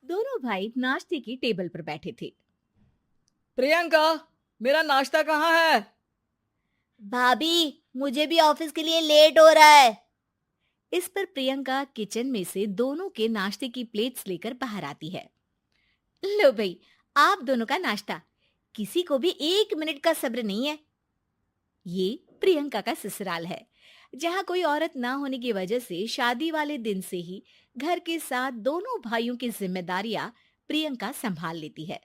दोनों भाई नाश्ते की टेबल पर बैठे थे। प्रियंका, मेरा नाश्ता कहाँ है? भाभी, मुझे भी ऑफिस के लिए लेट हो रहा है। इस पर प्रियंका किचन में से दोनों के नाश्ते की प्लेट्स लेकर बाहर आती है। लो भाई, आप दोनों का नाश्ता। किसी को भी 1 मिनट का सब्र नहीं है। ये प्रियंका का ससुराल है, जहाँ कोई औरत ना होने की वजह से शादी वाले दिन से ही घर के साथ दोनों भाइयों की जिम्मेदारियां प्रियंका संभाल लेती है।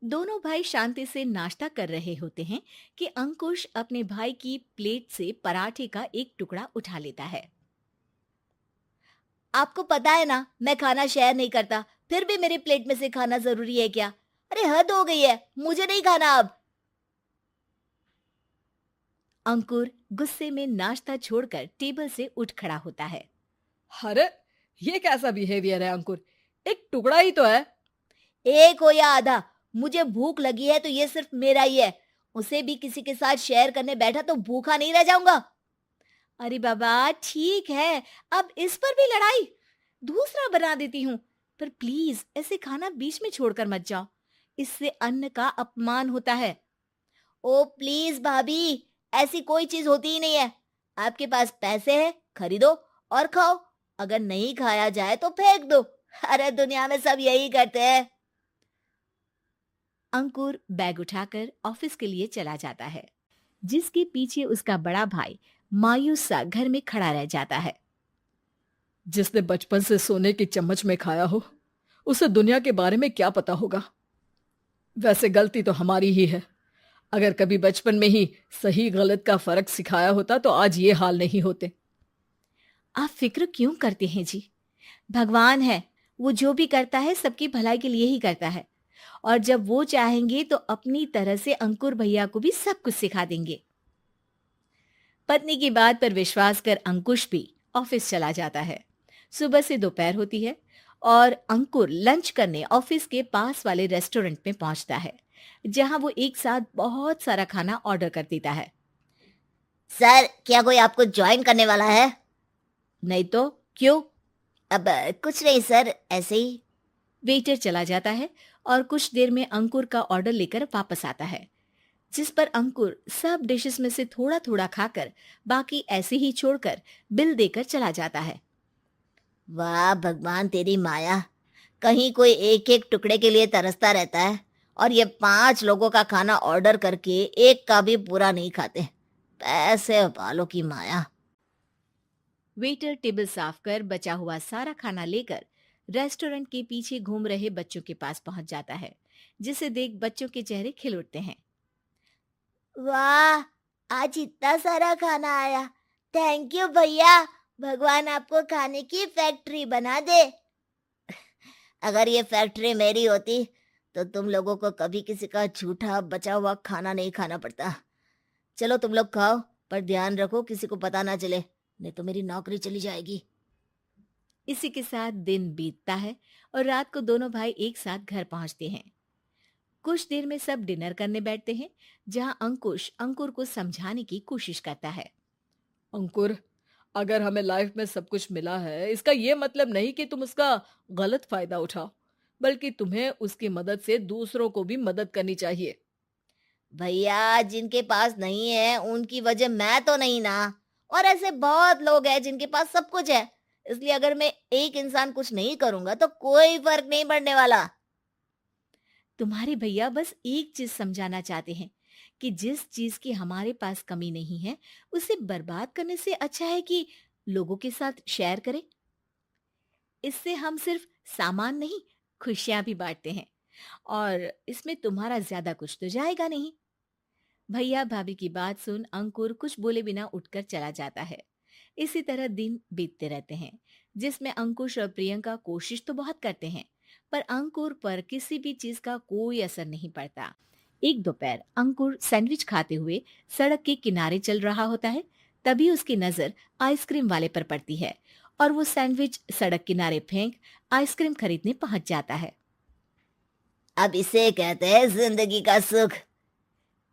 दोनों भाई शांति से नाश्ता कर रहे होते हैं कि अंकुश अपने भाई की प्लेट से पराठे का एक टुकड़ा उठा लेता है। आपको पता है ना, मैं खाना शेयर नहीं करता, फिर भी मेरी प्लेट में से खाना जरूरी है क्या? अरे हद हो गई है, मुझे नहीं खाना अब। अंकुर गुस्से में नाश्ता छोड़कर टेबल से उठ खड़ा होता है। अरे, ये कैसा बिहेवियर है अंकुर? एक टुकड़ा ही तो है। एक हो या आधा, मुझे भूख लगी है तो ये सिर्फ मेरा ही है। उसे भी किसी के साथ शेयर करने बैठा तो भूखा नहीं रह जाऊंगा। अरे बाबा ठीक है, अब इस पर भी लड़ाई। दूसरा बना देती हूँ, पर प्लीज ऐसे खाना बीच में छोड़कर मत जाओ। इससे अन्न का अपमान होता है। ओ प्लीज भाभी, ऐसी कोई चीज होती ही नहीं है। आपके पास पैसे हैं, खरीदो और खाओ। अगर नहीं खाया जाए तो फेंक दो। अरे दुनिया में सब यही करते हैं। अंकुर बैग उठाकर ऑफिस के लिए चला जाता है, जिसके पीछे उसका बड़ा भाई मायूस सा घर में खड़ा रह जाता है। जिसने बचपन से सोने की चम्मच में खाया हो, उसे दुनिया के बारे में क्या पता होगा। वैसे गलती तो हमारी ही है। अगर कभी बचपन में ही सही गलत का फर्क सिखाया होता तो आज ये हाल नहीं होते। आप फिक्र क्यों करते हैं जी? भगवान है, वो जो भी करता है सबकी भलाई के लिए ही करता है। और जब वो चाहेंगे तो अपनी तरह से अंकुर भैया को भी सब कुछ सिखा देंगे। पत्नी की बात पर विश्वास कर अंकुश भी ऑफिस चला जाता है। सुबह से दोपहर होती है और अंकुर लंच करने ऑफिस के पास वाले रेस्टोरेंट में पहुंचता है, जहां वो एक साथ बहुत सारा खाना ऑर्डर कर देता है। सर, क्या कोई आपको ज्वाइन करने वाला है? नहीं तो क्यों? अब कुछ नहीं सर, ऐसे ही। वेटर चला जाता है और कुछ देर में अंकुर का ऑर्डर लेकर वापस आता है, जिस पर अंकुर सब डिशेस में से थोड़ा थोड़ा खाकर बाकी ऐसे ही छोड़कर बिल देकर चला जाता है। वाह भगवान, तेरी माया। कहीं कोई एक एक टुकड़े के लिए तरसता रहता है और ये 5 लोगों का खाना ऑर्डर करके एक का भी पूरा नहीं खाते। पैसे वालों की माया। वेटर टेबल साफ कर बचा हुआ सारा खाना लेकर रेस्टोरेंट के पीछे घूम रहे बच्चों के पास पहुंच जाता है, जिसे देख बच्चों के चेहरे खिल उठते हैं। वाह, आज इतना सारा खाना आया। थैंक यू भैया। भगवान आपको खाने की फैक्ट्री बना दे। अगर ये फैक्ट्री मेरी होती तो तुम लोगों को कभी किसी का झूठा बचा हुआ खाना नहीं खाना पड़ता। चलो तुम लोग खाओ, पर ध्यान रखो किसी को पता ना चले, नहीं तो मेरी नौकरी चली जाएगी। इसी के साथ दिन बीतता है और रात को दोनों भाई एक साथ घर पहुंचते हैं। कुछ देर में सब डिनर करने बैठते हैं, जहां अंकुश अंकुर को समझाने की कोशिश करता है। अंकुर, अगर हमें लाइफ में सब कुछ मिला है, इसका ये मतलब नहीं कि तुम उसका गलत फायदा उठाओ, बल्कि तुम्हें उसकी मदद से दूसरों को भी मदद करनी चाहिए। भैया, जिनके पास नहीं है उनकी वजह मैं तो नहीं ना। और ऐसे बहुत लोग हैं जिनके पास सब कुछ है। इसलिए अगर मैं एक इंसान कुछ नहीं करूंगा तो कोई फर्क नहीं पड़ने वाला। तुम्हारे भैया बस एक चीज समझाना चाहते हैं कि जिस चीज की हमारे पास कमी नहीं है, उसे बर्बाद करने से अच्छा है कि लोगों के साथ शेयर करें। इससे हम सिर्फ सामान नहीं, खुशियां भी बांटते हैं, और इसमें तुम्हारा ज्यादा कुछ तो जाएगा नहीं। भैया भाभी की बात सुन अंकुर कुछ बोले बिना उठकर चला जाता है। इसी तरह दिन बीतते रहते हैं, जिसमें अंकुश और प्रियंका कोशिश तो बहुत करते हैं, पर अंकुर पर किसी भी चीज का कोई असर नहीं पड़ता। एक दोपहर अंकुर सैंडविच खाते हुए सड़क के किनारे चल रहा होता है। तभी उसकी नजर आइसक्रीम वाले पर पड़ती है और वो सैंडविच सड़क किनारे फेंक आइसक्रीम खरीदने पहुंच जाता है। अब इसे कहते हैं जिंदगी का सुख।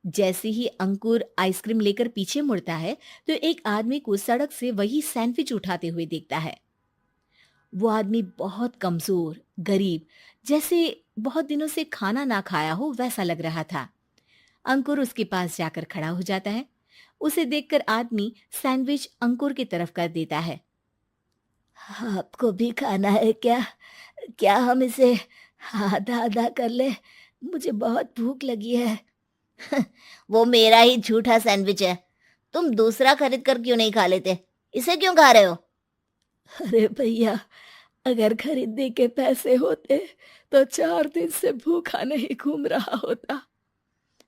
जैसे ही अंकुर आइसक्रीम लेकर पीछे मुड़ता है, तो एक आदमी को सड़क से वही सैंडविच उठाते हुए देखता है। वो आदमी बहुत कमजोर, गरीब, जैसे बहुत दिनों से खाना ना खाया हो वैसा लग रहा था। अंकुर उसके पास जाकर खड़ा हो जाता है। उसे देखकर आदमी सैंडविच अंकुर की तरफ कर देता है। आपको भी खाना है क्या? क्या हम इसे आधा आधा कर ले? मुझे बहुत भूख लगी है। वो मेरा ही झूठा सैंडविच है। तुम दूसरा खरीद कर क्यों नहीं खा लेते? इसे क्यों खा रहे हो? अरे भैया, अगर खरीदने के पैसे होते तो 4 दिन से भूखा नहीं घूम रहा होता।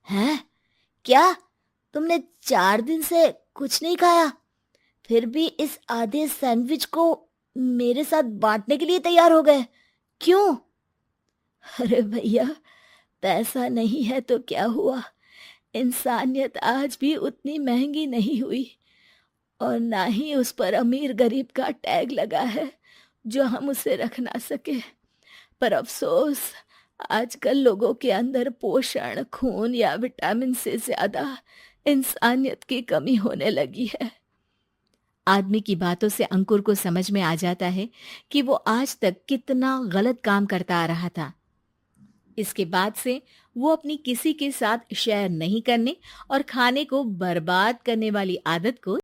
हैं? क्या? तुमने 4 दिन से कुछ नहीं खाया, फिर भी इस आधे सैंडविच को मेरे साथ बांटने के लिए तैयार हो गए? क्यों? अरे भैया, पैसा नहीं है तो क्या हुआ, इंसानियत आज भी उतनी महंगी नहीं हुई, और ना ही उस पर अमीर गरीब का टैग लगा है जो हम उसे रख ना सके। पर अफसोस, आजकल लोगों के अंदर पोषण, खून या विटामिन से ज्यादा इंसानियत की कमी होने लगी है। आदमी की बातों से अंकुर को समझ में आ जाता है कि वो आज तक कितना गलत काम करता आ रहा था। इसके बाद से वो अपनी किसी के साथ शेयर नहीं करने और खाने को बर्बाद करने वाली आदत को